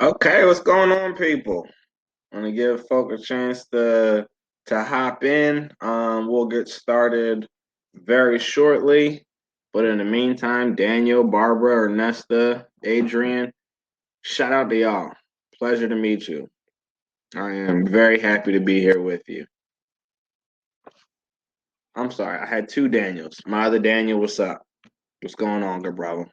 Okay, what's going on, people? I'm gonna give folk a chance to hop in. We'll get started very shortly, but in the meantime, Daniel, Barbara, Ernesta, Adrian, shout out to y'all. Pleasure to meet you. I am very happy to be here with you. I'm sorry, I had two Daniels. My other Daniel, what's up? What's going on, good brother?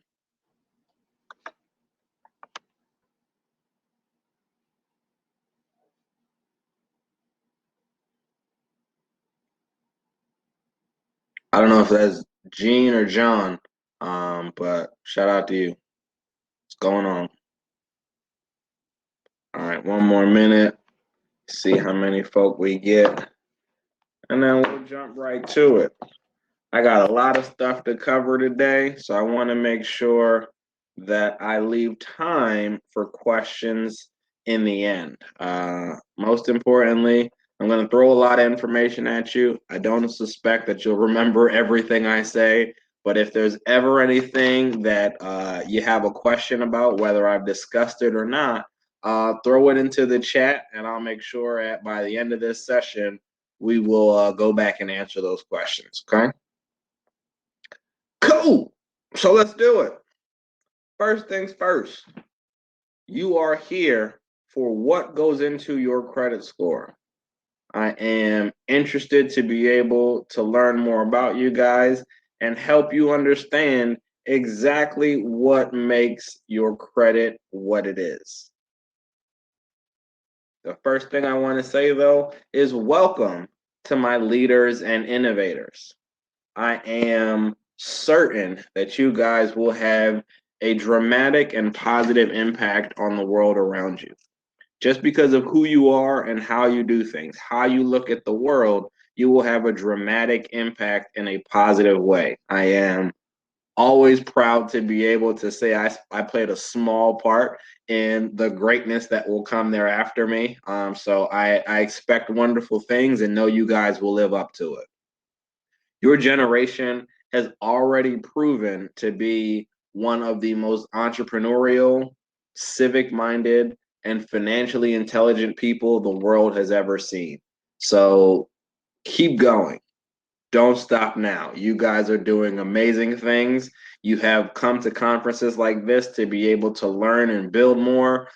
I don't know if that's Gene or John, but shout out to you. What's going on? All right, one more minute. See how many folk we get, and then we'll jump right to it. I got a lot of stuff to cover today, so I want to make sure that I leave time for questions in the end. Most importantly, I'm going to throw a lot of information at you. I don't suspect that you'll remember everything I say, but if there's ever anything that you have a question about, whether I've discussed it or not, throw it into the chat, and I'll make sure by the end of this session, we will go back and answer those questions. Okay? Cool. So let's do it. First things first, you are here for what goes into your credit score. I am interested to be able to learn more about you guys and help you understand exactly what makes your credit what it is. The first thing I want to say, though, is welcome to my leaders and innovators. I am certain that you guys will have a dramatic and positive impact on the world around you. Just because of who you are and how you do things, how you look at the world, you will have a dramatic impact in a positive way. I am always proud to be able to say I played a small part in the greatness that will come there after me. So I expect wonderful things and know you guys will live up to it. Your generation has already proven to be one of the most entrepreneurial, civic minded, and financially intelligent people the world has ever seen. So keep going. Don't stop now. You guys are doing amazing things. You have come to conferences like this to be able to learn and build more.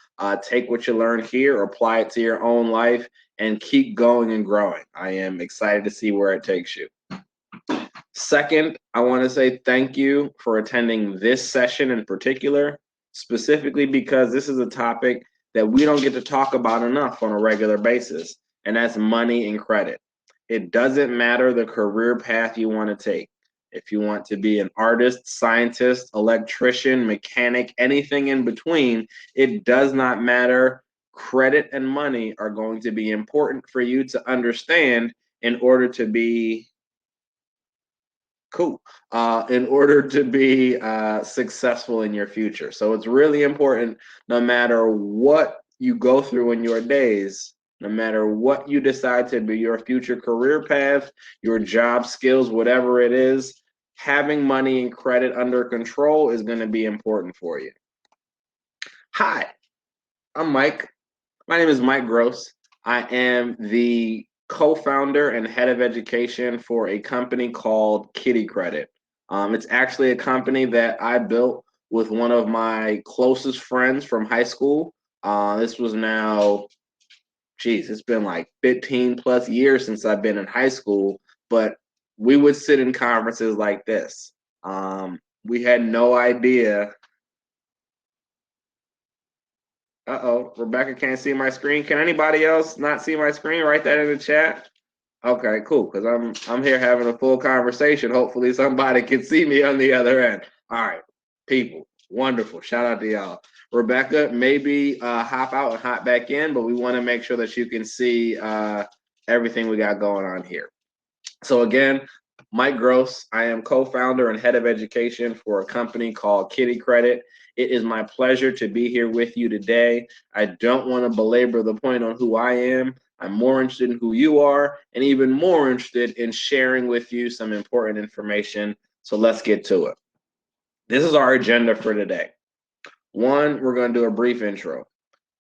Take what you learn here, apply it to your own life, and keep going and growing. I am excited to see where it takes you. Second, I want to say thank you for attending this session in particular, specifically because this is a topic that we don't get to talk about enough on a regular basis, and that's money and credit. It doesn't matter the career path you want to take. If you want to be an artist, scientist, electrician, mechanic, anything in between, it does not matter. Credit and money are going to be important for you to understand in order to be cool in order to be successful in your future. So it's really important, no matter what you go through in your days, no matter what you decide to be your future career path, your job skills, whatever it is, having money and credit under control is going to be important for you. Hi, I'm Mike. My name is Mike Gross. I am the co-founder and head of education for a company called Kiddie Kredit. It's actually a company that I built with one of my closest friends from high school. This was now, geez, it's been like 15 plus years since I've been in high school, but we would sit in conferences like this. We had no idea. Uh-oh, Rebecca can't see my screen. Can anybody else not see my screen? Write that in the chat. Okay, cool. Because I'm here having a full conversation. Hopefully somebody can see me on the other end. All right, people, wonderful. Shout out to y'all. Rebecca, maybe hop out and hop back in, but we want to make sure that you can see everything we got going on here. So again, Mike Gross. I am co-founder and head of education for a company called Kiddie Kredit. It is my pleasure to be here with you today. I don't want to belabor the point on who I am. I'm more interested in who you are, and even more interested in sharing with you some important information. So let's get to it. This is our agenda for today. One, we're going to do a brief intro.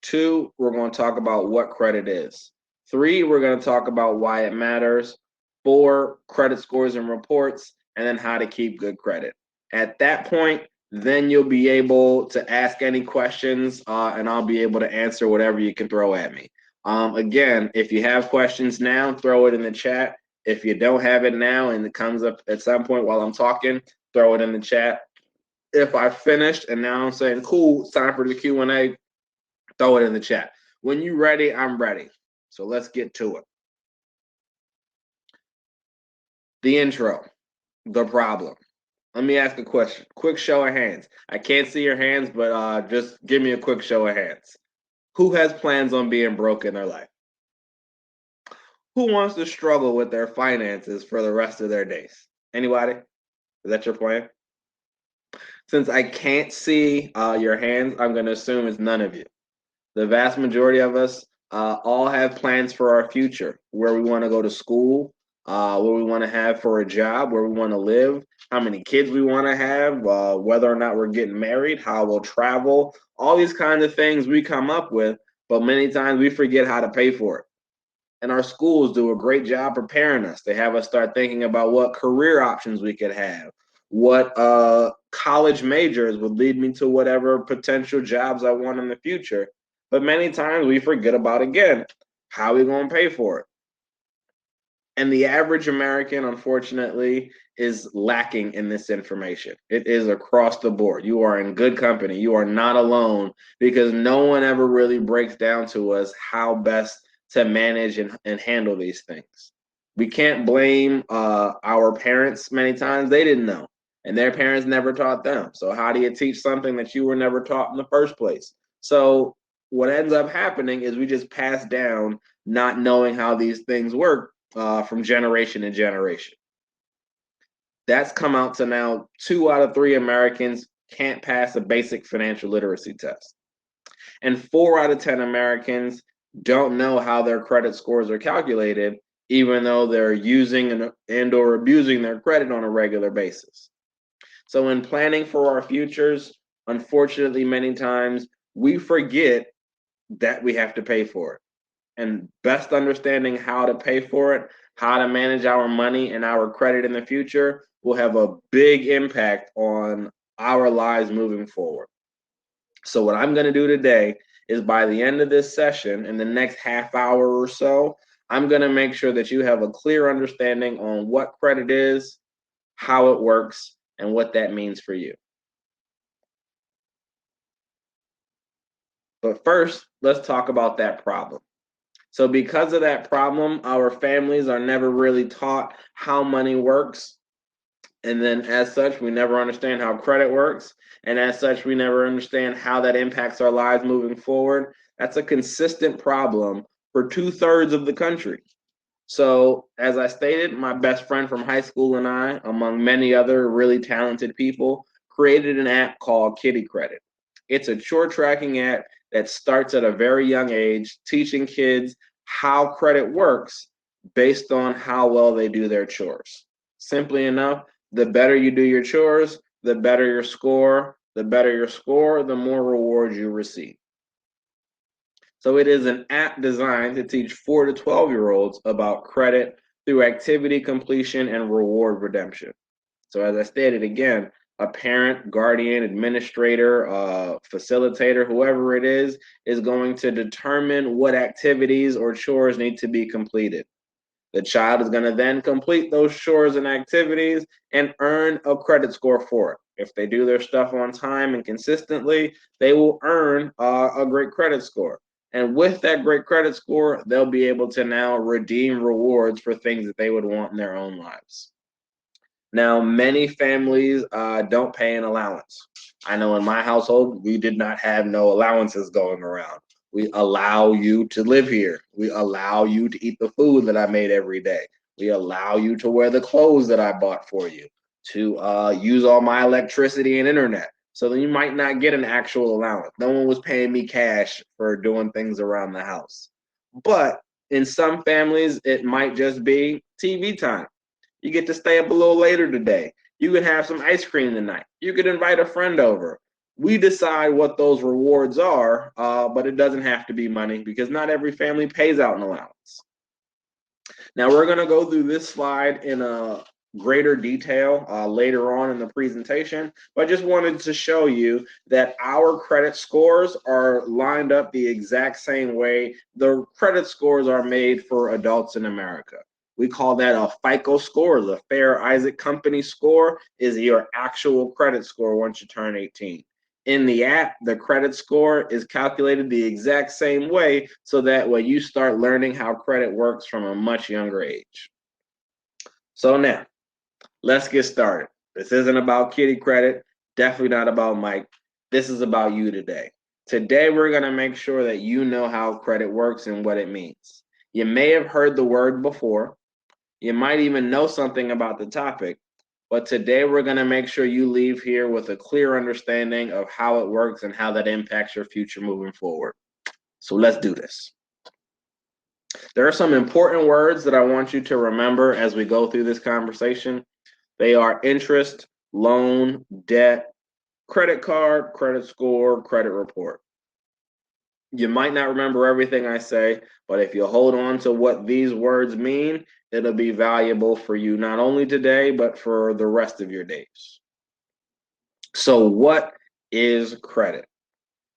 2, we're going to talk about what credit is. 3, we're going to talk about why it matters. 4, credit scores and reports, and then how to keep good credit. At that point, then you'll be able to ask any questions, and I'll be able to answer whatever you can throw at me. Again, if you have questions now, throw it in the chat. If you don't have it now and it comes up at some point while I'm talking, throw it in the chat. If I finished and now I'm saying, cool, it's time for the Q&A, throw it in the chat. When you're ready, I'm ready. So let's get to it. The intro, the problem. Let me ask a question. Quick show of hands. I can't see your hands, but just give me a quick show of hands. Who has plans on being broke in their life? Who wants to struggle with their finances for the rest of their days? Anybody? Is that your plan? Since I can't see your hands, I'm going to assume it's none of you. The vast majority of us all have plans for our future, where we want to go to school, what we want to have for a job, where we want to live, how many kids we want to have, whether or not we're getting married, how we'll travel, all these kinds of things we come up with, but many times we forget how to pay for it. And our schools do a great job preparing us. They have us start thinking about what career options we could have, what college majors would lead me to whatever potential jobs I want in the future. But many times we forget about, again, how are we going to pay for it? And the average American, unfortunately, is lacking in this information. It is across the board. You are in good company. You are not alone, because no one ever really breaks down to us how best to manage and handle these things. We can't blame our parents many times. They didn't know, and their parents never taught them. So how do you teach something that you were never taught in the first place? So what ends up happening is we just pass down not knowing how these things work from generation to generation. That's come out to now 2 out of 3 Americans can't pass a basic financial literacy test. And 4 out of 10 Americans don't know how their credit scores are calculated, even though they're using and or abusing their credit on a regular basis. So in planning for our futures, unfortunately, many times we forget that we have to pay for it. And best understanding how to pay for it, how to manage our money and our credit in the future will have a big impact on our lives moving forward. So what I'm going to do today is, by the end of this session, in the next half hour or so, I'm going to make sure that you have a clear understanding on what credit is, how it works, and what that means for you. But first, let's talk about that problem. So because of that problem, our families are never really taught how money works. And then as such, we never understand how credit works. And as such, we never understand how that impacts our lives moving forward. That's a consistent problem for 2/3 of the country. So as I stated, my best friend from high school and I, among many other really talented people, created an app called Kiddie Kredit. It's a chore tracking app that starts at a very young age, teaching kids how credit works based on how well they do their chores. Simply enough, the better you do your chores, the better your score. The better your score, the more rewards you receive. So it is an app designed to teach 4 to 12-year-olds about credit through activity completion and reward redemption. So as I stated again, a parent, guardian, administrator, facilitator, whoever it is going to determine what activities or chores need to be completed. The child is going to then complete those chores and activities and earn a credit score for it. If they do their stuff on time and consistently, they will earn a great credit score. And with that great credit score, they'll be able to now redeem rewards for things that they would want in their own lives. Now, many families don't pay an allowance. I know in my household, we did not have no allowances going around. We allow you to live here. We allow you to eat the food that I made every day. We allow you to wear the clothes that I bought for you, to use all my electricity and internet. So then you might not get an actual allowance. No one was paying me cash for doing things around the house. But in some families, it might just be TV time. You get to stay up a little later today. You can have some ice cream tonight. You could invite a friend over. We decide what those rewards are, but it doesn't have to be money because not every family pays out an allowance. Now we're going to go through this slide in a greater detail later on in the presentation, but I just wanted to show you that our credit scores are lined up the exact same way the credit scores are made for adults in America. We call that a FICO score. The Fair Isaac Company score is your actual credit score once you turn 18. In the app, the credit score is calculated the exact same way so that when you start learning how credit works from a much younger age. So now, let's get started. This isn't about Kiddie Kredit, definitely not about Mike. This is about you today. Today, we're going to make sure that you know how credit works and what it means. You may have heard the word before. You might even know something about the topic, but today we're going to make sure you leave here with a clear understanding of how it works and how that impacts your future moving forward. So let's do this. There are some important words that I want you to remember as we go through this conversation. They are interest, loan, debt, credit card, credit score, credit report. You might not remember everything I say, but if you hold on to what these words mean, it'll be valuable for you not only today, but for the rest of your days. So what is credit?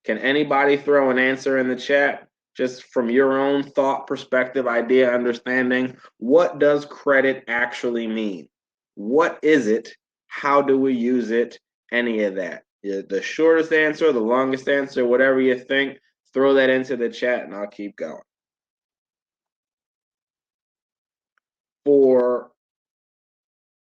Can anybody throw an answer in the chat? Just from your own thought, perspective, idea, understanding, what does credit actually mean? What is it? How do we use it? Any of that. The shortest answer, the longest answer, whatever you think, throw that into the chat and I'll keep going. For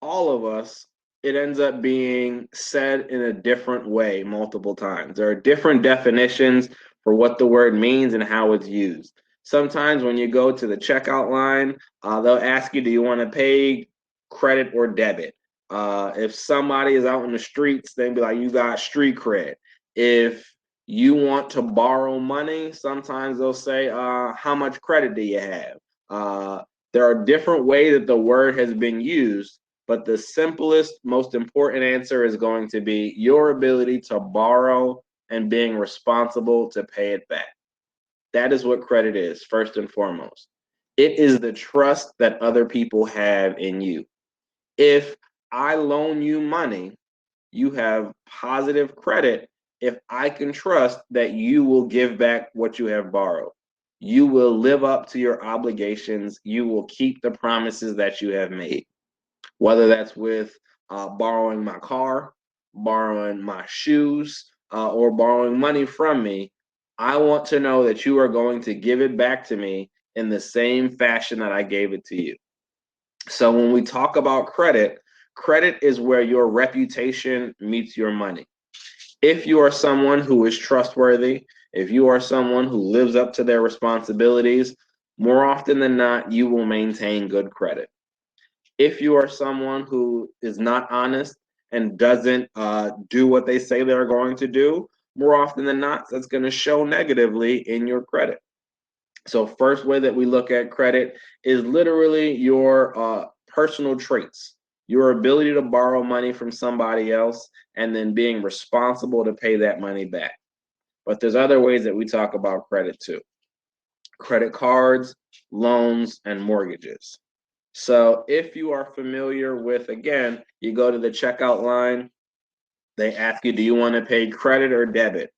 all of us, it ends up being said in a different way multiple times. There are different definitions for what the word means and how it's used. Sometimes when you go to the checkout line, they'll ask you, do you want to pay credit or debit? If somebody is out in the streets, they'll be like, you got street cred. If you want to borrow money, sometimes they'll say, how much credit do you have? There are different ways that the word has been used, but the simplest, most important answer is going to be your ability to borrow and being responsible to pay it back. That is what credit is, first and foremost. It is the trust that other people have in you. If I loan you money, you have positive credit if I can trust that you will give back what you have borrowed. You will live up to your obligations. You will keep the promises that you have made. Whether that's with borrowing my car, borrowing my shoes, or borrowing money from me, I want to know that you are going to give it back to me in the same fashion that I gave it to you. So when we talk about credit, credit is where your reputation meets your money. If you are someone who is trustworthy, if you are someone who lives up to their responsibilities, more often than not, you will maintain good credit. If you are someone who is not honest and doesn't do what they say they're going to do, more often than not, that's going to show negatively in your credit. So first way that we look at credit is literally your personal traits, your ability to borrow money from somebody else and then being responsible to pay that money back. But there's other ways that we talk about credit too. Credit cards, loans, and mortgages. So if you are familiar with, again, you go to the checkout line, they ask you, do you want to pay credit or debit?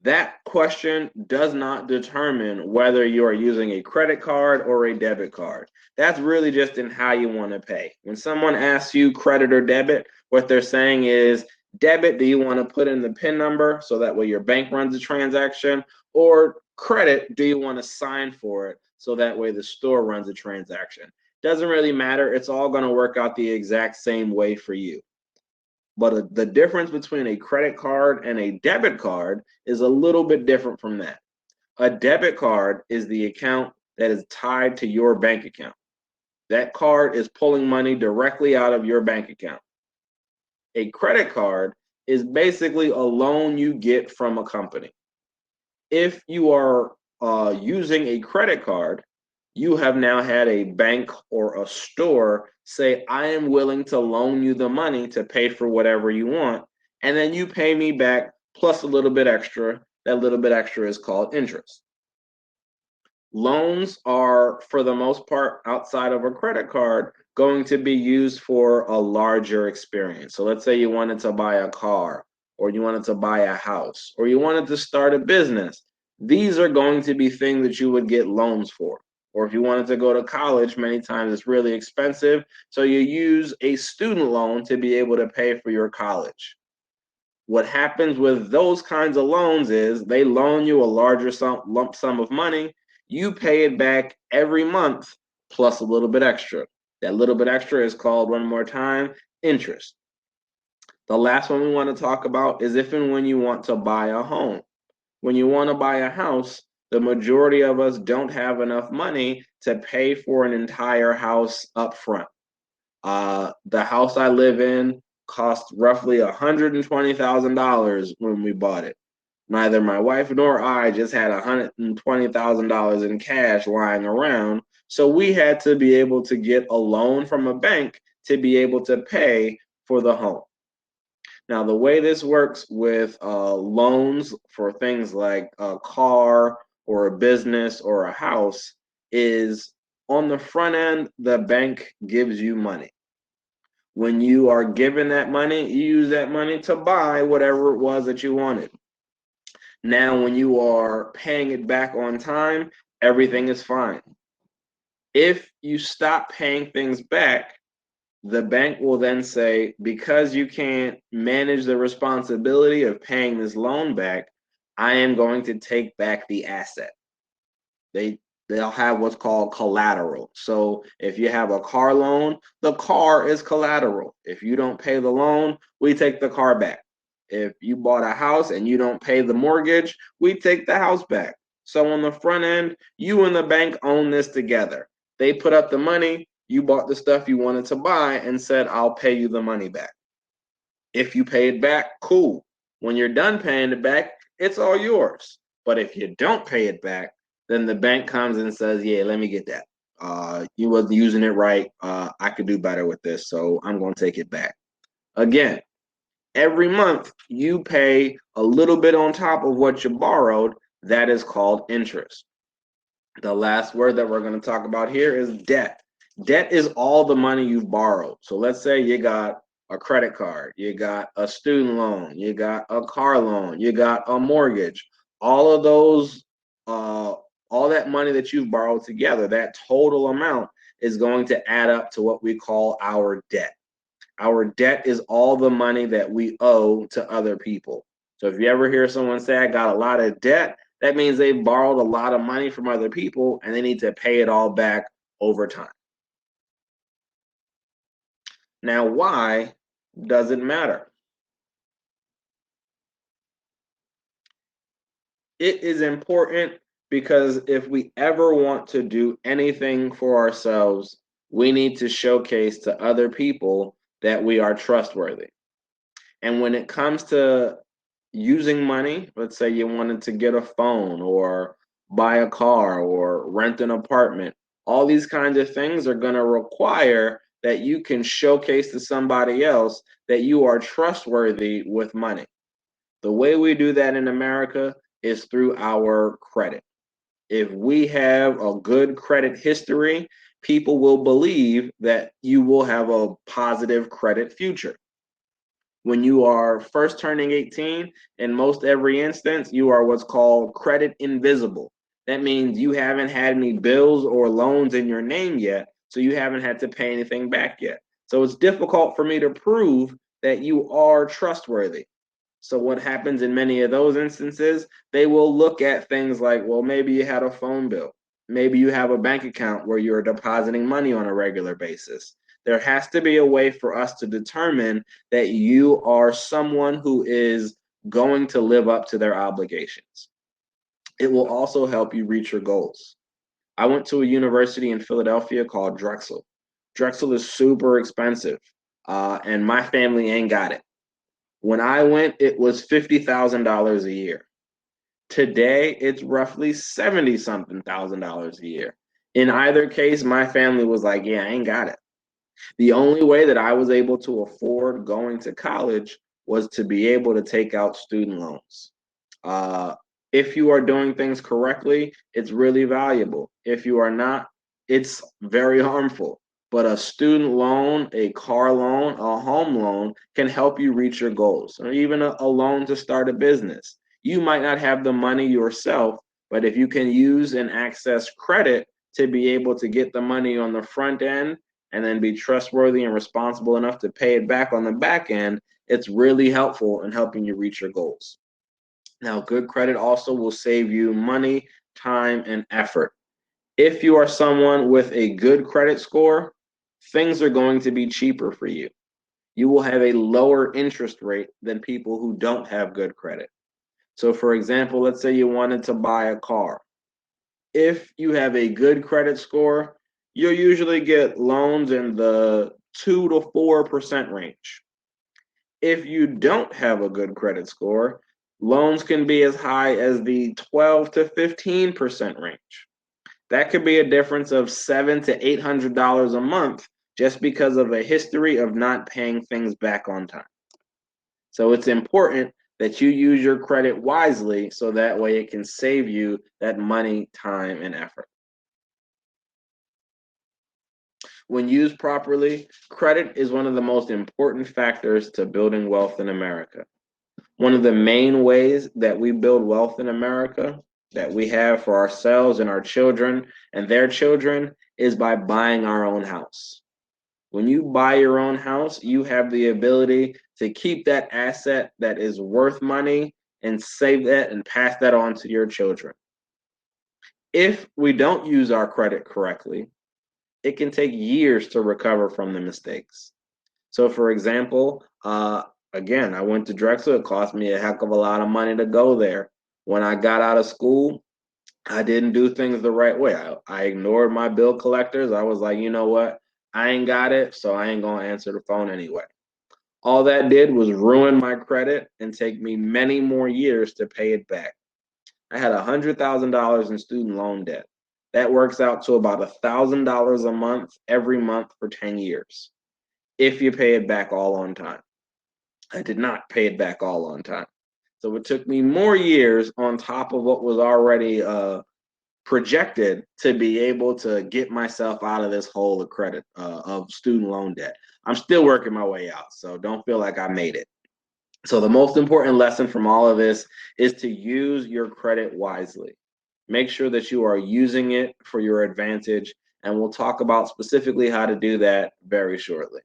That question does not determine whether you are using a credit card or a debit card. That's really just in how you want to pay. When someone asks you credit or debit, what they're saying is, debit, do you want to put in the PIN number so that way your bank runs the transaction? Or credit, do you want to sign for it so that way the store runs the transaction? Doesn't really matter. It's all going to work out the exact same way for you. But the difference between a credit card and a debit card is a little bit different from that. A debit card is the account that is tied to your bank account. That card is pulling money directly out of your bank account. A credit card is basically a loan you get from a company. If you are using a credit card, you have now had a bank or a store say, I am willing to loan you the money to pay for whatever you want. and then you pay me back plus a little bit extra. That little bit extra is called interest. Loans are, for the most part, outside of a credit card, going to be used for a larger experience. So let's say you wanted to buy a car, or you wanted to buy a house, or you wanted to start a business. These are going to be things that you would get loans for. Or if you wanted to go to college, many times it's really expensive. So you use a student loan to be able to pay for your college. What happens with those kinds of loans is they loan you a larger lump sum of money. You pay it back every month plus a little bit extra. That little bit extra is called, one more time, interest. The last one we want to talk about is if and when you want to buy a home. When you want to buy a house, the majority of us don't have enough money to pay for an entire house up front. The house I live in cost roughly $120,000 when we bought it. Neither my wife nor I just had $120,000 in cash lying around, so we had to be able to get a loan from a bank to be able to pay for the home. Now, the way this works with loans for things like a car or a business or a house is on the front end, the bank gives you money. When you are given that money, you use that money to buy whatever it was that you wanted. Now, when you are paying it back on time, everything is fine. If you stop paying things back, the bank will then say, because you can't manage the responsibility of paying this loan back, I am going to take back the asset. They'll have what's called collateral. So if you have a car loan, the car is collateral. If you don't pay the loan, we take the car back. If you bought a house and you don't pay the mortgage, we take the house back. So on the front end, you and the bank own this together. They put up the money, you bought the stuff you wanted to buy and said, I'll pay you the money back. If you pay it back, cool. When you're done paying it back, it's all yours. But if you don't pay it back, then the bank comes and says, yeah, let me get that. You wasn't using it right. I could do better with this, so I'm going to take it back. Again, every month you pay a little bit on top of what you borrowed. That is called interest. The last word that we're going to talk about here is debt. Debt is all the money you've borrowed. So let's say you got a credit card, you got a student loan, you got a car loan, you got a mortgage. All of those, all that money that you've borrowed together, that total amount is going to add up to what we call our debt. Our debt is all the money that we owe to other people. So if you ever hear someone say, I got a lot of debt, that means they borrowed a lot of money from other people and they need to pay it all back over time. Now, why does it matter? It is important because if we ever want to do anything for ourselves, we need to showcase to other people that we are trustworthy. And when it comes to using money, let's say you wanted to get a phone or buy a car or rent an apartment, all these kinds of things are going to require that you can showcase to somebody else that you are trustworthy with money. The way we do that in America is through our credit. If we have a good credit history, people will believe that you will have a positive credit future. When you are first turning 18, in most every instance, you are what's called credit invisible. That means you haven't had any bills or loans in your name yet, so you haven't had to pay anything back yet. So it's difficult for me to prove that you are trustworthy. So what happens in many of those instances, they will look at things like, well, maybe you had a phone bill. Maybe you have a bank account where you're depositing money on a regular basis. There has to be a way for us to determine that you are someone who is going to live up to their obligations. It will also help you reach your goals. I went to a university in Philadelphia called Drexel. Drexel is super expensive, and my family ain't got it. When I went, it was $50,000 a year. Today, it's roughly 70 something thousand dollars a year. In either case, my family was like, yeah, I ain't got it. The only way that I was able to afford going to college was to be able to take out student loans. If you are doing things correctly, it's really valuable. If you are not, it's very harmful. But a student loan, a car loan, a home loan can help you reach your goals, or even a loan to start a business. You might not have the money yourself, but if you can use and access credit to be able to get the money on the front end and then be trustworthy and responsible enough to pay it back on the back end, it's really helpful in helping you reach your goals. Now, good credit also will save you money, time, and effort. If you are someone with a good credit score, things are going to be cheaper for you. You will have a lower interest rate than people who don't have good credit. So, for example, let's say you wanted to buy a car. If you have a good credit score, you'll usually get loans in the 2 to 4% range. If you don't have a good credit score, loans can be as high as the 12 to 15% range. That could be a difference of $700 to $800 a month just because of a history of not paying things back on time. So it's important that you use your credit wisely so that way it can save you that money, time, and effort. When used properly, credit is one of the most important factors to building wealth in America. One of the main ways that we build wealth in America, that we have for ourselves and our children and their children, is by buying our own house. When you buy your own house, you have the ability to keep that asset that is worth money and save that and pass that on to your children. If we don't use our credit correctly, it can take years to recover from the mistakes. So, for example, again, I went to Drexel. It cost me a heck of a lot of money to go there. When I got out of school, I didn't do things the right way. I ignored my bill collectors. I was like, you know what? I ain't got it, so I ain't going to answer the phone anyway. All that did was ruin my credit and take me many more years to pay it back. I had $100,000 in student loan debt. That works out to about $1,000 a month every month for 10 years if you pay it back all on time. I did not pay it back all on time. So it took me more years on top of what was already projected to be able to get myself out of this hole of credit of student loan debt. I'm still working my way out, so don't feel like I made it. So the most important lesson from all of this is to use your credit wisely. Make sure that you are using it for your advantage, and we'll talk about specifically how to do that very shortly.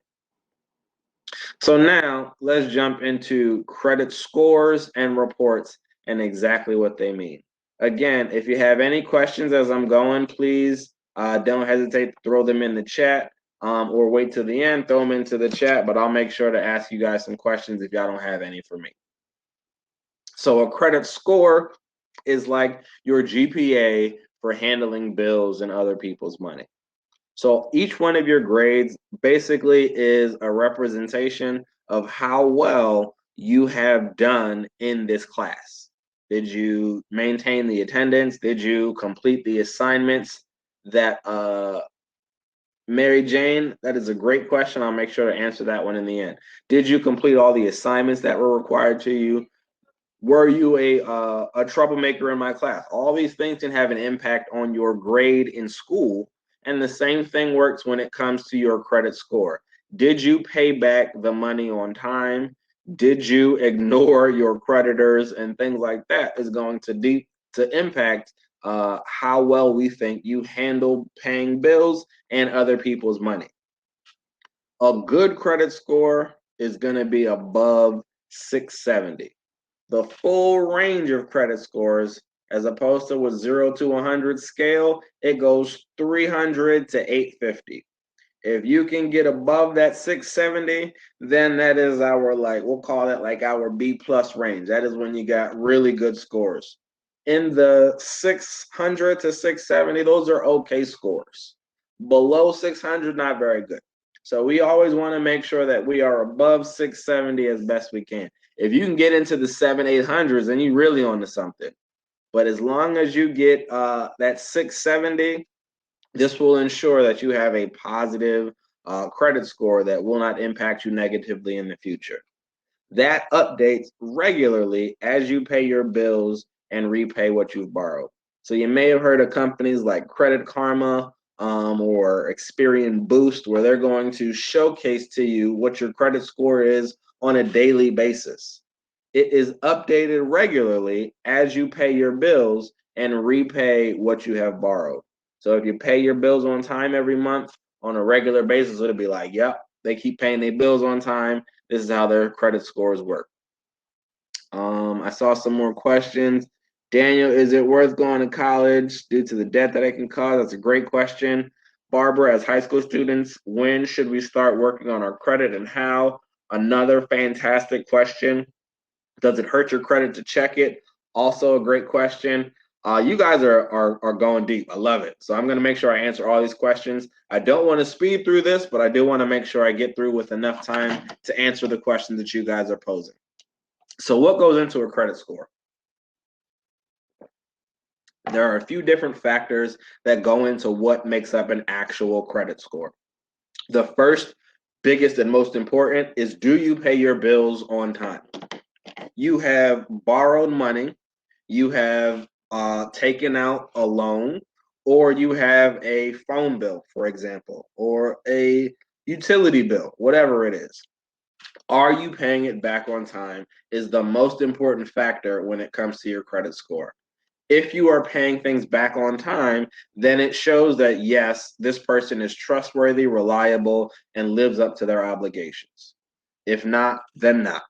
So now let's jump into credit scores and reports and exactly what they mean. Again, if you have any questions as I'm going, please don't hesitate to throw them in the chat or wait till the end, throw them into the chat, but I'll make sure to ask you guys some questions if y'all don't have any for me. So a credit score is like your GPA for handling bills and other people's money. So each one of your grades basically is a representation of how well you have done in this class. Did you maintain the attendance? Did you complete the assignments that Mary Jane, that is a great question. I'll make sure to answer that one in the end. Did you complete all the assignments that were required to you? Were you a troublemaker in my class? All these things can have an impact on your grade in school. And the same thing works when it comes to your credit score. Did you pay back the money on time? Did you ignore your creditors? And things like that is going to impact how well we think you handle paying bills and other people's money. A good credit score is going to be above 670. The full range of credit scores, as opposed to with 0 to 100 scale, it goes 300 to 850. If you can get above that 670, then that is our, like, we'll call it like our B plus range. That is when you got really good scores. In the 600 to 670, those are okay scores. Below 600, not very good. So we always want to make sure that we are above 670 as best we can. If you can get into the 700-800s, then you're really onto something. But as long as you get that 670, this will ensure that you have a positive credit score that will not impact you negatively in the future. That updates regularly as you pay your bills and repay what you've borrowed. So you may have heard of companies like Credit Karma or Experian Boost, where they're going to showcase to you what your credit score is on a daily basis. It is updated regularly as you pay your bills and repay what you have borrowed. So if you pay your bills on time every month on a regular basis, it'll be like, yep, they keep paying their bills on time. This is how their credit scores work. I saw some more questions. Daniel, is it worth going to college due to the debt that it can cause? That's a great question. Barbara, as high school students, when should we start working on our credit and how? Another fantastic question. Does it hurt your credit to check it? Also a great question. You guys are going deep. I love it. So I'm going to make sure I answer all these questions. I don't want to speed through this, but I do want to make sure I get through with enough time to answer the questions that you guys are posing. So what goes into a credit score? There are a few different factors that go into what makes up an actual credit score. The first, biggest, and most important is, do you pay your bills on time? You have borrowed money, you have taken out a loan, or you have a phone bill, for example, or a utility bill, whatever it is. Are you paying it back on time is the most important factor when it comes to your credit score. If you are paying things back on time, then it shows that, yes, this person is trustworthy, reliable, and lives up to their obligations. If not, then not.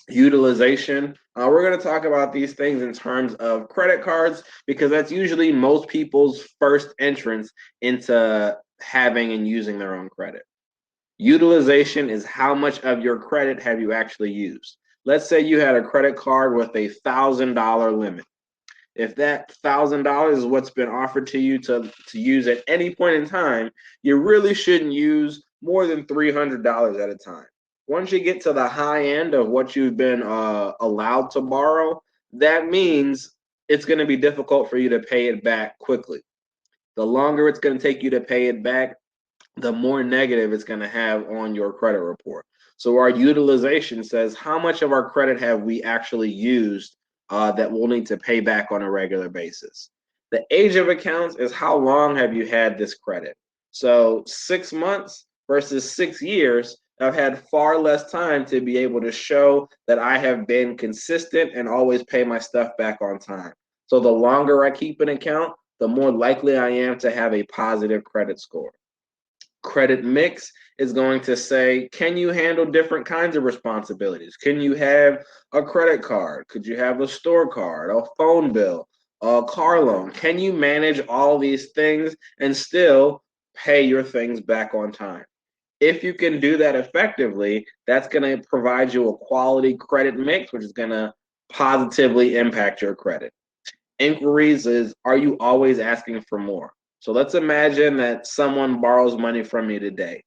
Utilization. We're going to talk about these things in terms of credit cards because that's usually most people's first entrance into having and using their own credit. Utilization is how much of your credit have you actually used. Let's say you had a credit card with a $1,000 limit. If that $1,000 is what's been offered to you to use at any point in time, you really shouldn't use more than $300 at a time. Once you get to the high end of what you've been allowed to borrow, that means it's going to be difficult for you to pay it back quickly. The longer it's going to take you to pay it back, the more negative it's going to have on your credit report. So our utilization says how much of our credit have we actually used that we'll need to pay back on a regular basis. The age of accounts is how long have you had this credit. So 6 months versus 6 years, I've had far less time to be able to show that I have been consistent and always pay my stuff back on time. So the longer I keep an account, the more likely I am to have a positive credit score. Credit mix is going to say, can you handle different kinds of responsibilities? Can you have a credit card? Could you have a store card, a phone bill, a car loan? Can you manage all these things and still pay your things back on time? If you can do that effectively, that's going to provide you a quality credit mix, which is going to positively impact your credit. Inquiries is, are you always asking for more? So let's imagine that someone borrows money from me today.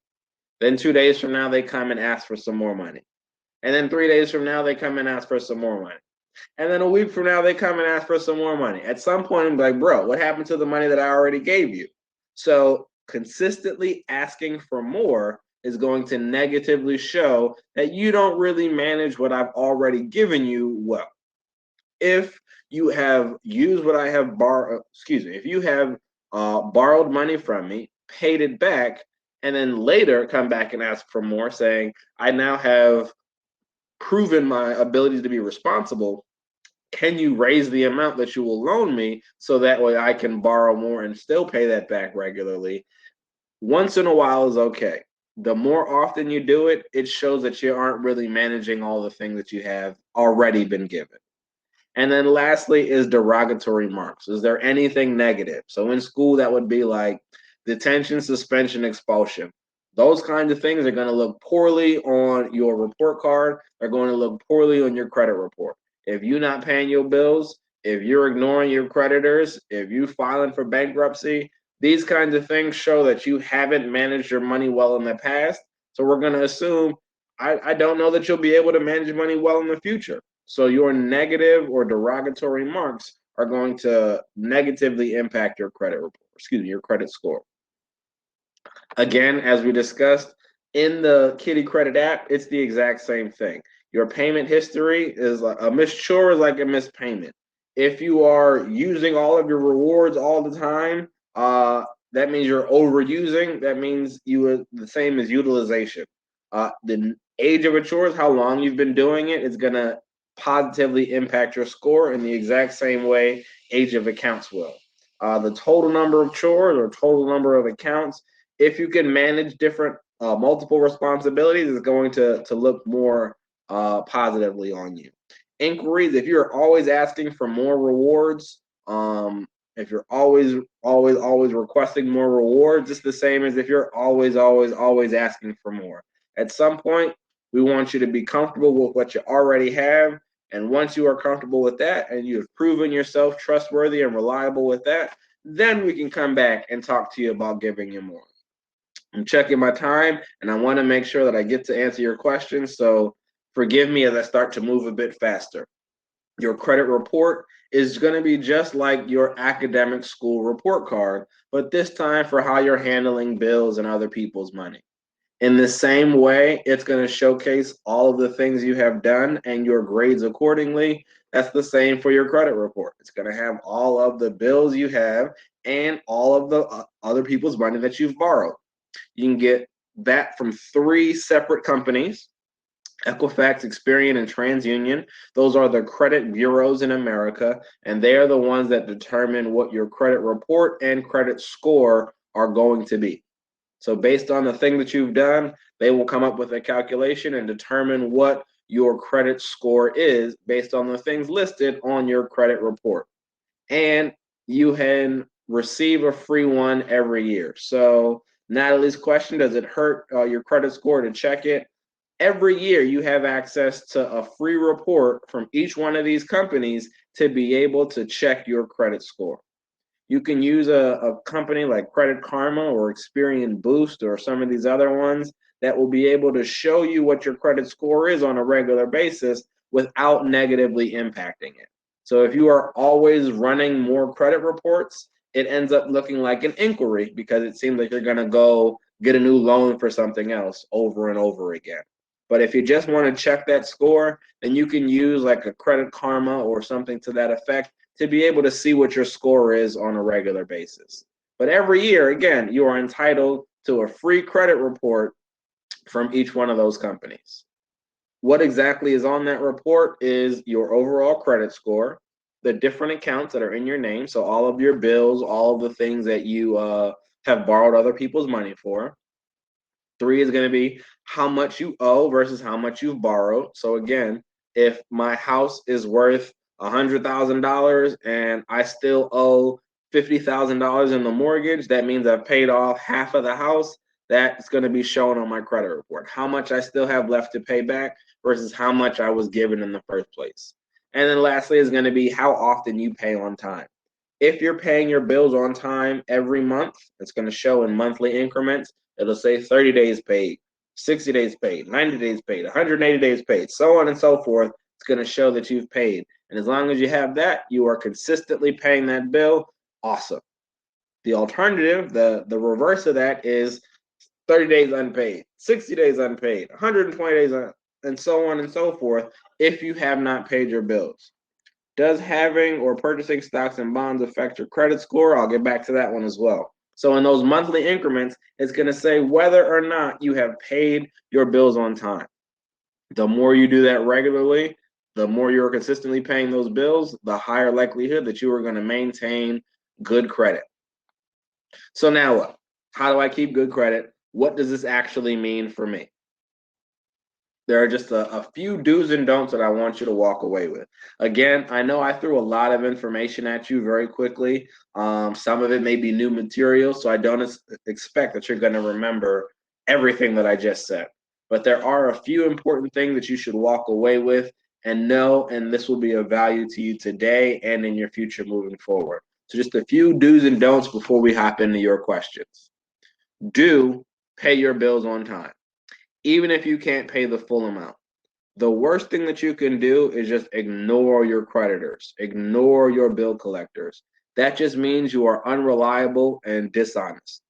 Then 2 days from now, they come and ask for some more money. And then 3 days from now, they come and ask for some more money. And then a week from now, they come and ask for some more money. At some point, I'm like, bro, what happened to the money that I already gave you? So consistently asking for more is going to negatively show that you don't really manage what I've already given you well. If you have used what I have borrowed, if you have borrowed money from me, paid it back, and then later come back and ask for more, saying, I now have proven my ability to be responsible. Can you raise the amount that you will loan me so that way I can borrow more and still pay that back regularly? Once in a while is okay. The more often you do it, it shows that you aren't really managing all the things that you have already been given. And then lastly is derogatory marks. Is there anything negative? So in school, that would be like detention, suspension, expulsion. Those kinds of things are going to look poorly on your report card. They're going to look poorly on your credit report. If you're not paying your bills, if you're ignoring your creditors, if you're filing for bankruptcy, these kinds of things show that you haven't managed your money well in the past. So we're going to assume, I don't know that you'll be able to manage money well in the future. So your negative or derogatory marks are going to negatively impact your credit report, your credit score. Again, as we discussed, in the Kiddie Kredit app, it's the exact same thing. Your payment history is a missed chore is like a missed payment. If you are using all of your rewards all the time, that means you're overusing. That means the same as utilization. The age of a chore is how long you've been doing it. It's gonna positively impact your score in the exact same way age of accounts will. The total number of chores or total number of accounts, if you can manage different multiple responsibilities, is going to look more positively on you. Inquiries, if you're always asking for more rewards, if you're always requesting more rewards, it's the same as if you're always asking for more. At some point, we want you to be comfortable with what you already have. And once you are comfortable with that and you've proven yourself trustworthy and reliable with that, then we can come back and talk to you about giving you more. I'm checking my time and I want to make sure that I get to answer your questions. So forgive me as I start to move a bit faster. Your credit report is going to be just like your academic school report card, but this time for how you're handling bills and other people's money. In the same way, it's going to showcase all of the things you have done and your grades accordingly. That's the same for your credit report. It's going to have all of the bills you have and all of the other people's money that you've borrowed. You can get that from 3 separate companies: Equifax, Experian, and TransUnion. Those are the credit bureaus in America, and they are the ones that determine what your credit report and credit score are going to be. So based on the thing that you've done, they will come up with a calculation and determine what your credit score is based on the things listed on your credit report. And you can receive a free one every year. So Natalie's question, does it hurt your credit score to check it? Every year you have access to a free report from each one of these companies to be able to check your credit score. You can use a company like Credit Karma or Experian Boost or some of these other ones that will be able to show you what your credit score is on a regular basis without negatively impacting it. So if you are always running more credit reports, it ends up looking like an inquiry because it seems like you're going to go get a new loan for something else over and over again. But if you just want to check that score, then you can use like a Credit Karma or something to that effect to be able to see what your score is on a regular basis. But every year, again, you are entitled to a free credit report from each one of those companies. What exactly is on that report is your overall credit score, the different accounts that are in your name, so all of your bills, all of the things that you have borrowed other people's money for. 3 is going to be how much you owe versus how much you've borrowed. So again, if my house is worth $100,000 and I still owe $50,000 in the mortgage, that means I've paid off half of the house. That's going to be shown on my credit report. How much I still have left to pay back versus how much I was given in the first place. And then lastly is going to be how often you pay on time. If you're paying your bills on time every month, it's going to show in monthly increments. It'll say 30 days paid, 60 days paid, 90 days paid, 180 days paid, so on and so forth. It's going to show that you've paid. And as long as you have that, you are consistently paying that bill. Awesome. The alternative, the reverse of that is 30 days unpaid, 60 days unpaid, 120 days and so on and so forth if you have not paid your bills. Does having or purchasing stocks and bonds affect your credit score? I'll get back to that one as well. So in those monthly increments, it's going to say whether or not you have paid your bills on time. The more you do that regularly, the more you're consistently paying those bills, the higher likelihood that you are going to maintain good credit. So now what? How do I keep good credit? What does this actually mean for me? There are just a few do's and don'ts that I want you to walk away with. Again, I know I threw a lot of information at you very quickly. Some of it may be new material, so I don't expect that you're going to remember everything that I just said. But there are a few important things that you should walk away with and know, and this will be of value to you today and in your future moving forward. So just a few do's and don'ts before we hop into your questions. Do pay your bills on time, even if you can't pay the full amount. The worst thing that you can do is just ignore your creditors, ignore your bill collectors. That just means you are unreliable and dishonest.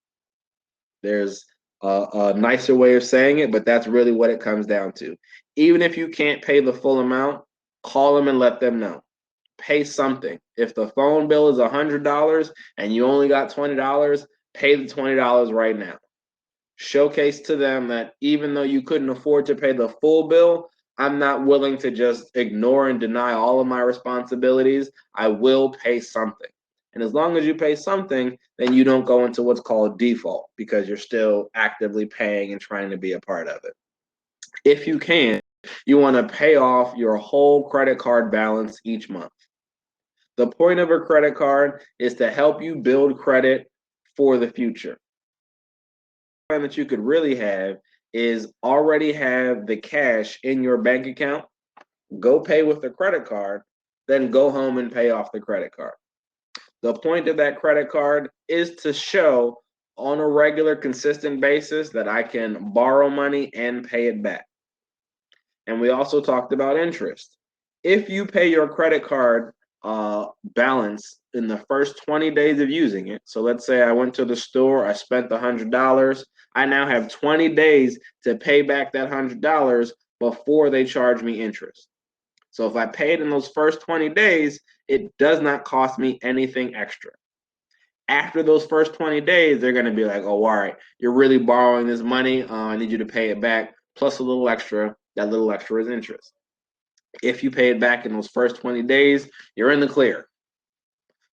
There's a nicer way of saying it, but that's really what it comes down to. Even if you can't pay the full amount, call them and let them know. Pay something. If the phone bill is $100 and you only got $20, pay the $20 right now. Showcase to them that even though you couldn't afford to pay the full bill, I'm not willing to just ignore and deny all of my responsibilities. I will pay something. And as long as you pay something, then you don't go into what's called default because you're still actively paying and trying to be a part of it. If you can, you want to pay off your whole credit card balance each month. The point of a credit card is to help you build credit for the future. That you could really have is already have the cash in your bank account, go pay with the credit card, then go home and pay off the credit card. The point of that credit card is to show on a regular, consistent basis that I can borrow money and pay it back. And we also talked about interest. If you pay your credit card balance in the first 20 days of using it, so let's say I went to the store, I spent $100, I now have 20 days to pay back that $100 before they charge me interest. So if I paid in those first 20 days, it does not cost me anything extra. After those first 20 days, they're going to be like, oh, all right, you're really borrowing this money. I need you to pay it back plus a little extra. That little extra is interest. If you pay it back in those first 20 days, you're in the clear.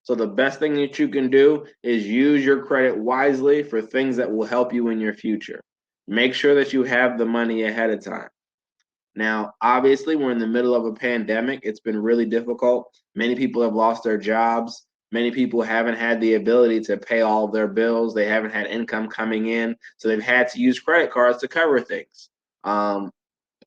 So the best thing that you can do is use your credit wisely for things that will help you in your future. Make sure that you have the money ahead of time. Now, obviously, we're in the middle of a pandemic. It's been really difficult. Many people have lost their jobs. Many people haven't had the ability to pay all of their bills. They haven't had income coming in. So they've had to use credit cards to cover things.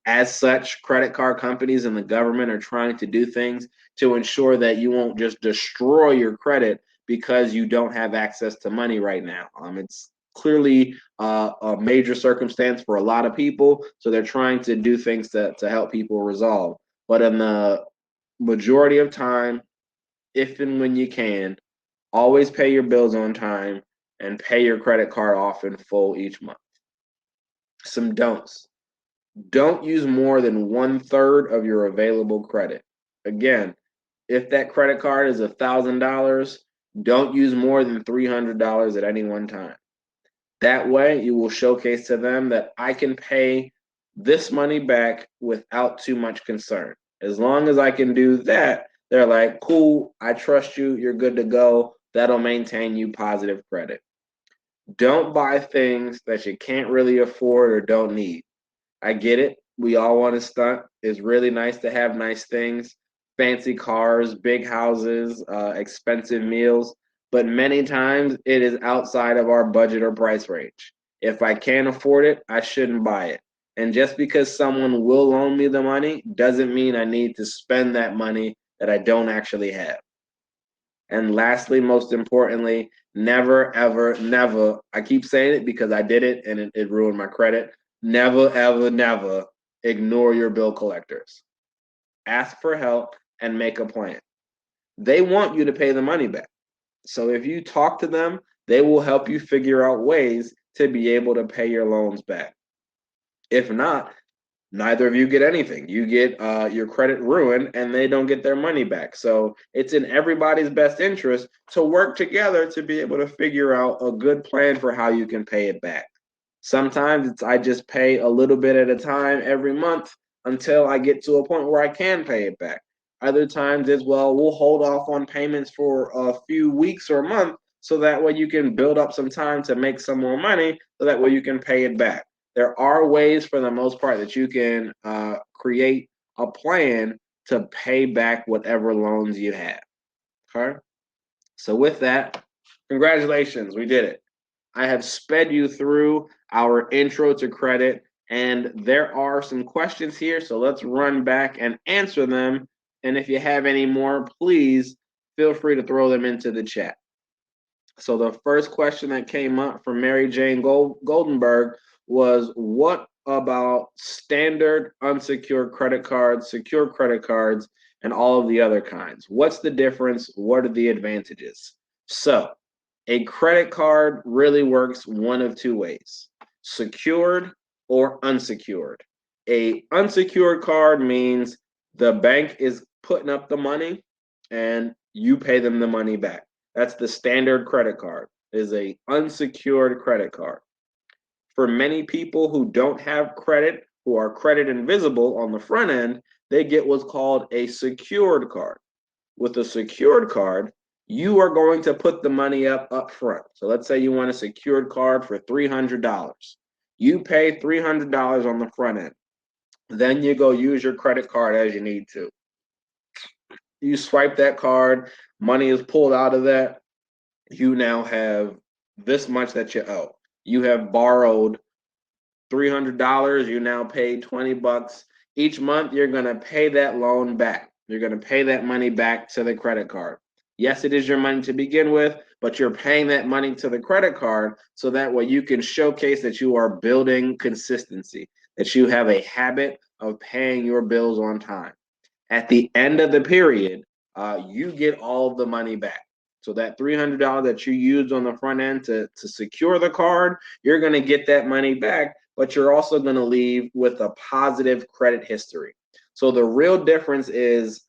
As such, credit card companies and the government are trying to do things to ensure that you won't just destroy your credit because you don't have access to money right now. It's clearly a major circumstance for a lot of people, so they're trying to do things to help people resolve. But in the majority of time, if and when you can, always pay your bills on time and pay your credit card off in full each month. Some don'ts. Don't use more than 1/3 of your available credit. Again, if that credit card is $1,000, don't use more than $300 at any one time. That way, you will showcase to them that I can pay this money back without too much concern. As long as I can do that, they're like, cool, I trust you, you're good to go. That'll maintain you positive credit. Don't buy things that you can't really afford or don't need. I get it. We all want to stunt. It's really nice to have nice things, fancy cars, big houses, expensive meals, but many times it is outside of our budget or price range. If I can't afford it, I shouldn't buy it. And just because someone will loan me the money doesn't mean I need to spend that money that I don't actually have. And lastly, most importantly, never, ever, never, I keep saying it because I did it and it ruined my credit. Never, ever, never ignore your bill collectors. Ask for help and make a plan. They want you to pay the money back. So if you talk to them, they will help you figure out ways to be able to pay your loans back. If not, neither of you get anything. You get your credit ruined and they don't get their money back. So it's in everybody's best interest to work together to be able to figure out a good plan for how you can pay it back. Sometimes I just pay a little bit at a time every month until I get to a point where I can pay it back. Other times it's, well, we'll hold off on payments for a few weeks or a month so that way you can build up some time to make some more money so that way you can pay it back. There are ways for the most part that you can create a plan to pay back whatever loans you have. Okay. So with that, congratulations, we did it. I have sped you through our intro to credit, and there are some questions here, so let's run back and answer them. And if you have any more, please feel free to throw them into the chat. So the first question that came up from Mary Jane Goldenberg was, what about standard unsecured credit cards, secure credit cards, and all of the other kinds? What's the difference? What are the advantages? So a credit card really works one of two ways. secured or unsecured. A unsecured card means the bank is putting up the money and you pay them the money back. That's the standard credit card, is a unsecured credit card. For many people who don't have credit, who are credit invisible on the front end, they get what's called a secured card. With a secured card, you are going to put the money up front. So let's say you want a secured card for $300. You pay $300 on the front end. Then you go use your credit card as you need to. You swipe that card, money is pulled out of that. You now have this much that you owe. You have borrowed $300, you now pay $20. Each month, you're going to pay that loan back. You're going to pay that money back to the credit card. Yes, it is your money to begin with, but you're paying that money to the credit card so that way you can showcase that you are building consistency, that you have a habit of paying your bills on time. At the end of the period, you get all of the money back. So that $300 that you used on the front end to secure the card, you're going to get that money back, but you're also going to leave with a positive credit history. So the real difference is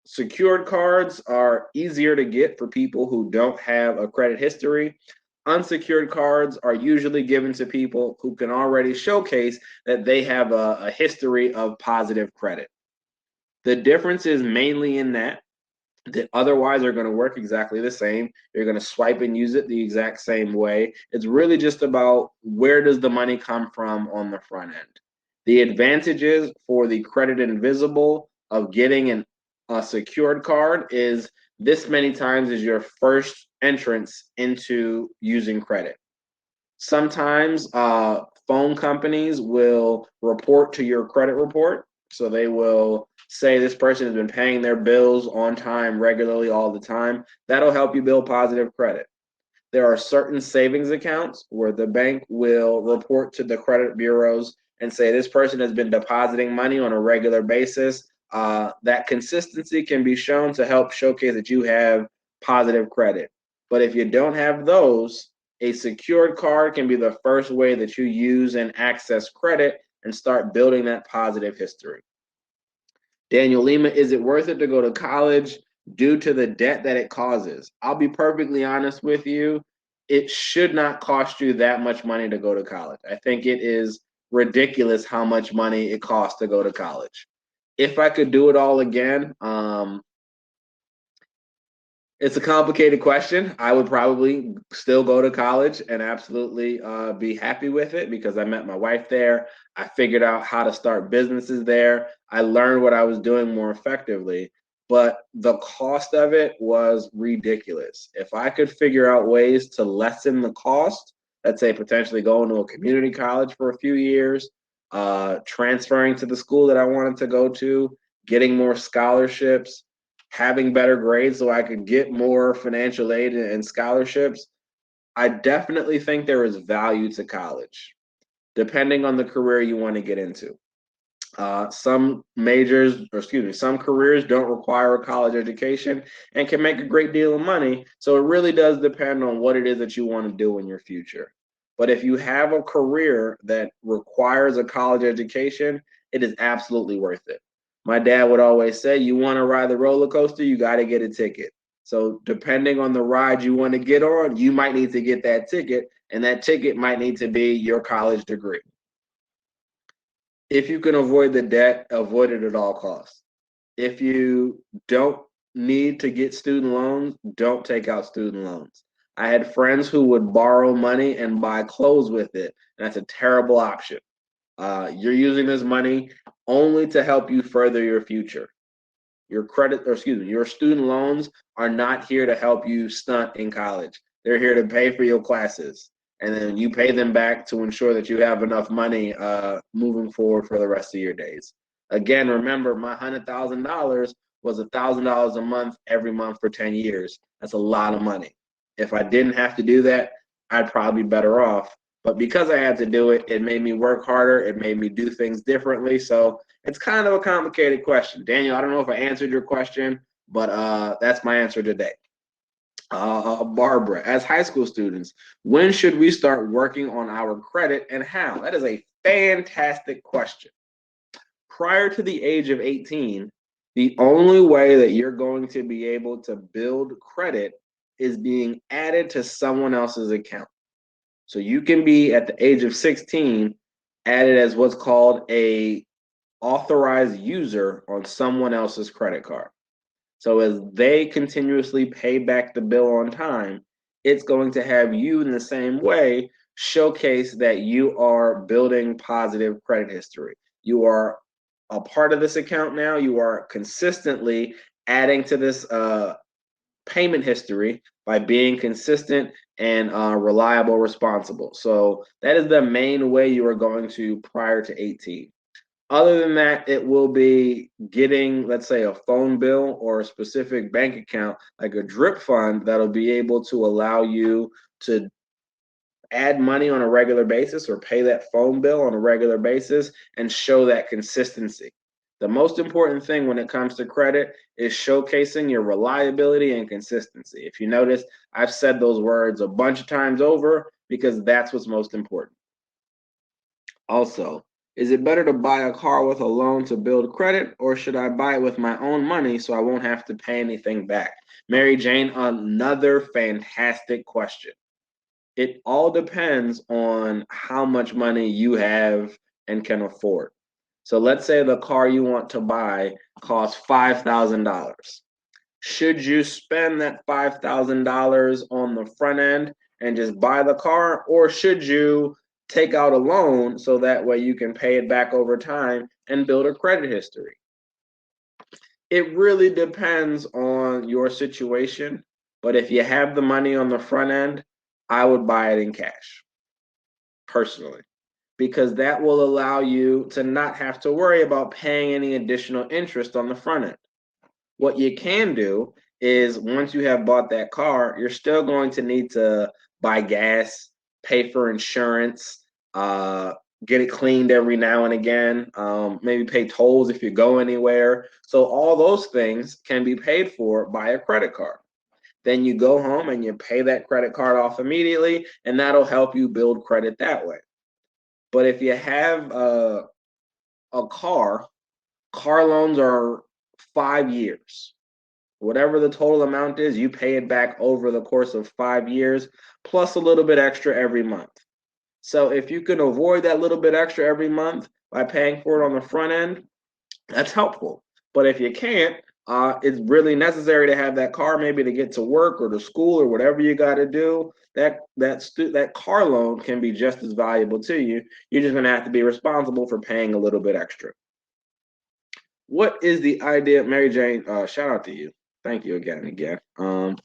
secured cards are easier to get for people who don't have a credit history. Unsecured cards are usually given to people who can already showcase that they have a history of positive credit. The difference is mainly in that otherwise are going to work exactly the same. You're going to swipe and use it the exact same way. It's really just about where does the money come from on the front end. The advantages for the credit invisible of getting a secured card is this many times is your first entrance into using credit. Sometimes phone companies will report to your credit report. So they will say this person has been paying their bills on time, regularly, all the time. That'll help you build positive credit. There are certain savings accounts where the bank will report to the credit bureaus and say this person has been depositing money on a regular basis. That consistency can be shown to help showcase that you have positive credit. But if you don't have those, a secured card can be the first way that you use and access credit and start building that positive history. Daniel Lima, is it worth it to go to college due to the debt that it causes? I'll be perfectly honest with you. It should not cost you that much money to go to college. I think it is ridiculous how much money it costs to go to college. If I could do it all again, it's a complicated question. I would probably still go to college and absolutely be happy with it because I met my wife there. I figured out how to start businesses there. I learned what I was doing more effectively, but the cost of it was ridiculous. If I could figure out ways to lessen the cost, let's say potentially going to a community college for a few years, transferring to the school that I wanted to go to, getting more scholarships, having better grades so I could get more financial aid and scholarships, I definitely think there is value to college, depending on the career you want to get into. Some careers don't require a college education and can make a great deal of money. So it really does depend on what it is that you want to do in your future. But if you have a career that requires a college education, it is absolutely worth it. My dad would always say, you want to ride the roller coaster, you got to get a ticket. So depending on the ride you want to get on, you might need to get that ticket, and that ticket might need to be your college degree. If you can avoid the debt, avoid it at all costs. If you don't need to get student loans, don't take out student loans. I had friends who would borrow money and buy clothes with it. And that's a terrible option. You're using this money only to help you further your future. Your student loans are not here to help you stunt in college. They're here to pay for your classes. And then you pay them back to ensure that you have enough money moving forward for the rest of your days. Again, remember, my $100,000 was $1,000 a month every month for 10 years. That's a lot of money. If I didn't have to do that, I'd probably be better off. But because I had to do it, it made me work harder. It made me do things differently. So it's kind of a complicated question. Daniel, I don't know if I answered your question, but that's my answer today. Barbara, as high school students, when should we start working on our credit and how? That is a fantastic question. Prior to the age of 18, the only way that you're going to be able to build credit is being added to someone else's account. So you can be at the age of 16 added as what's called a authorized user on someone else's credit card. So as they continuously pay back the bill on time, it's going to have you in the same way showcase that you are building positive credit history. You are a part of this account now. You are consistently adding to this payment history by being consistent and reliable, responsible. So that is the main way you are going to prior to 18. Other than that, it will be getting, let's say, a phone bill or a specific bank account, like a drip fund, that'll be able to allow you to add money on a regular basis or pay that phone bill on a regular basis and show that consistency. The most important thing when it comes to credit is showcasing your reliability and consistency. If you notice, I've said those words a bunch of times over because that's what's most important. Also, is it better to buy a car with a loan to build credit, or should I buy it with my own money so I won't have to pay anything back? Mary Jane, another fantastic question. It all depends on how much money you have and can afford. So let's say the car you want to buy costs $5,000. Should you spend that $5,000 on the front end and just buy the car, or should you take out a loan so that way you can pay it back over time and build a credit history? It really depends on your situation, but if you have the money on the front end, I would buy it in cash personally, because that will allow you to not have to worry about paying any additional interest on the front end. What you can do is once you have bought that car, you're still going to need to buy gas, pay for insurance, uh, get it cleaned every now and again, maybe pay tolls if you go anywhere. So all those things can be paid for by a credit card. Then you go home and you pay that credit card off immediately, and that'll help you build credit that way. But if you have a car loans are 5 years. Whatever the total amount is, you pay it back over the course of 5 years, plus a little bit extra every month. So if you can avoid that little bit extra every month by paying for it on the front end, that's helpful. But if you can't, it's really necessary to have that car maybe to get to work or to school or whatever you got to do. That car loan can be just as valuable to you. You're just going to have to be responsible for paying a little bit extra. What is the idea, Mary Jane? Shout out to you. Thank you again and again. All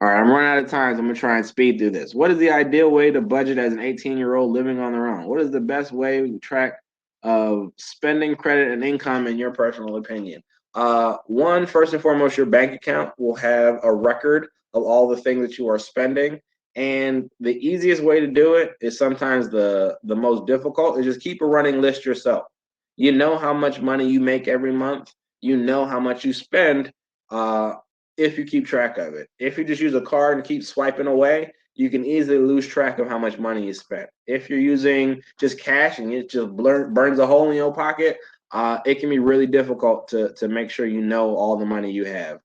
right, I'm running out of time, so I'm gonna try and speed through this. What is the ideal way to budget as an 18-year-old living on their own? What is the best way to track of spending, credit, and income in your personal opinion? One, first and foremost, your bank account will have a record of all the things that you are spending. And the easiest way to do it is sometimes the most difficult is just keep a running list yourself. You know how much money you make every month. You know how much you spend if you keep track of it. If you just use a card and keep swiping away, you can easily lose track of how much money you spent. If you're using just cash and it just burns a hole in your pocket, it can be really difficult to make sure you know all the money you have.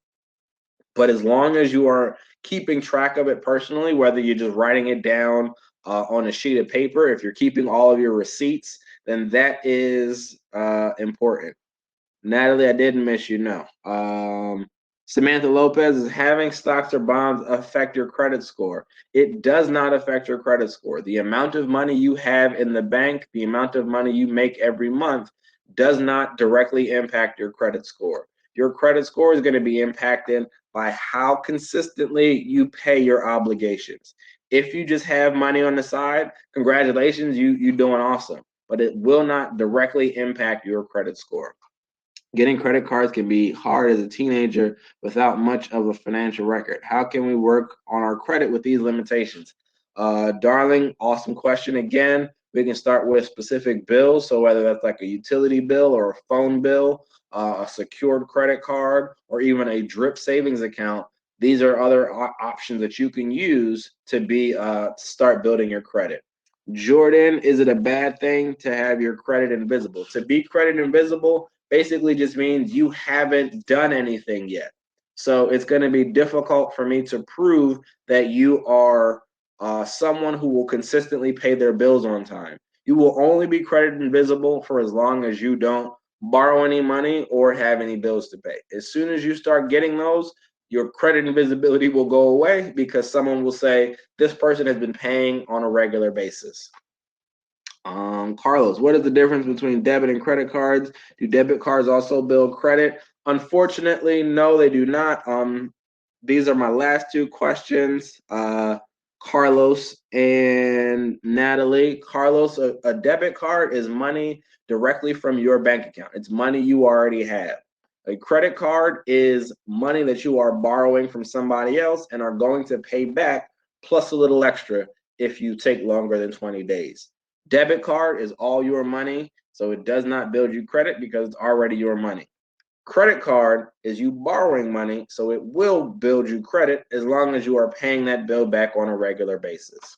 But as long as you are keeping track of it personally, whether you're just writing it down on a sheet of paper, if you're keeping all of your receipts, then that is important. Natalie, I didn't miss you. No. Samantha Lopez, is having stocks or bonds affect your credit score? It does not affect your credit score. The amount of money you have in the bank, the amount of money you make every month, does not directly impact your credit score. Your credit score is going to be impacted by how consistently you pay your obligations. If you just have money on the side, congratulations, you're doing awesome. But it will not directly impact your credit score. Getting credit cards can be hard as a teenager without much of a financial record. How can we work on our credit with these limitations? Darling, awesome question again. We can start with specific bills. So whether that's like a utility bill or a phone bill, a secured credit card, or even a drip savings account, these are other options that you can use to start building your credit. Jordan, is it a bad thing to have your credit invisible? To be credit invisible basically just means you haven't done anything yet. So it's going to be difficult for me to prove that you are someone who will consistently pay their bills on time. You will only be credit invisible for as long as you don't borrow any money or have any bills to pay. As soon as you start getting those, your credit invisibility will go away because someone will say, this person has been paying on a regular basis. Carlos, what is the difference between debit and credit cards? Do debit cards also build credit? Unfortunately, no, they do not. These are my last two questions. Carlos and Natalie. Carlos, a debit card is money directly from your bank account. It's money you already have. A credit card is money that you are borrowing from somebody else and are going to pay back plus a little extra if you take longer than 20 days. Debit card is all your money, so it does not build you credit because it's already your money. Credit card is you borrowing money, so it will build you credit as long as you are paying that bill back on a regular basis.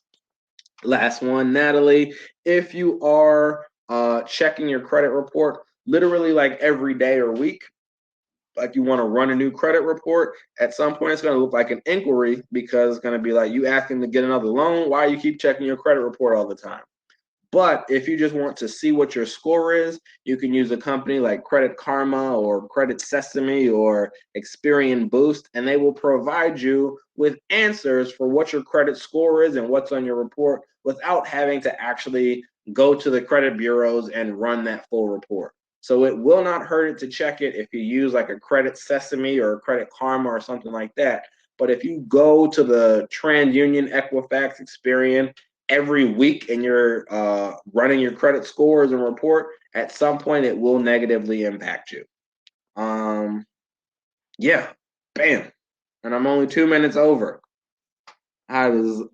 Last one, Natalie, if you are checking your credit report literally like every day or week, like you want to run a new credit report, at some point it's going to look like an inquiry because it's going to be like you asking to get another loan. Why you keep checking your credit report all the time? But if you just want to see what your score is, you can use a company like Credit Karma or Credit Sesame or Experian Boost, and they will provide you with answers for what your credit score is and what's on your report without having to actually go to the credit bureaus and run that full report. So it will not hurt it to check it if you use like a Credit Sesame or a Credit Karma or something like that. But if you go to the TransUnion, Equifax, Experian every week and you're running your credit scores and report, at some point it will negatively impact you. Yeah, bam. And I'm only 2 minutes over. How does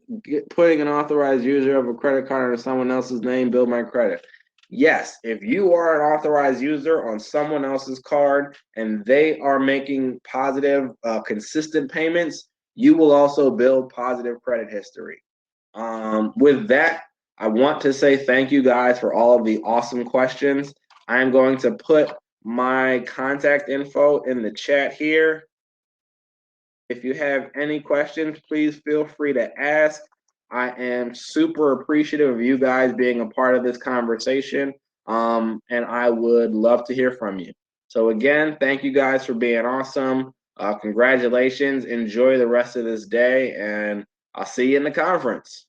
putting an authorized user of a credit card under someone else's name build my credit? Yes, if you are an authorized user on someone else's card and they are making positive, consistent payments, you will also build positive credit history. With that, I want to say thank you guys for all of the awesome questions. I'm going to put my contact info in the chat here. If you have any questions, please feel free to ask. I am super appreciative of you guys being a part of this conversation, and I would love to hear from you. So again, thank you guys for being awesome. Congratulations. Enjoy the rest of this day, and I'll see you in the conference.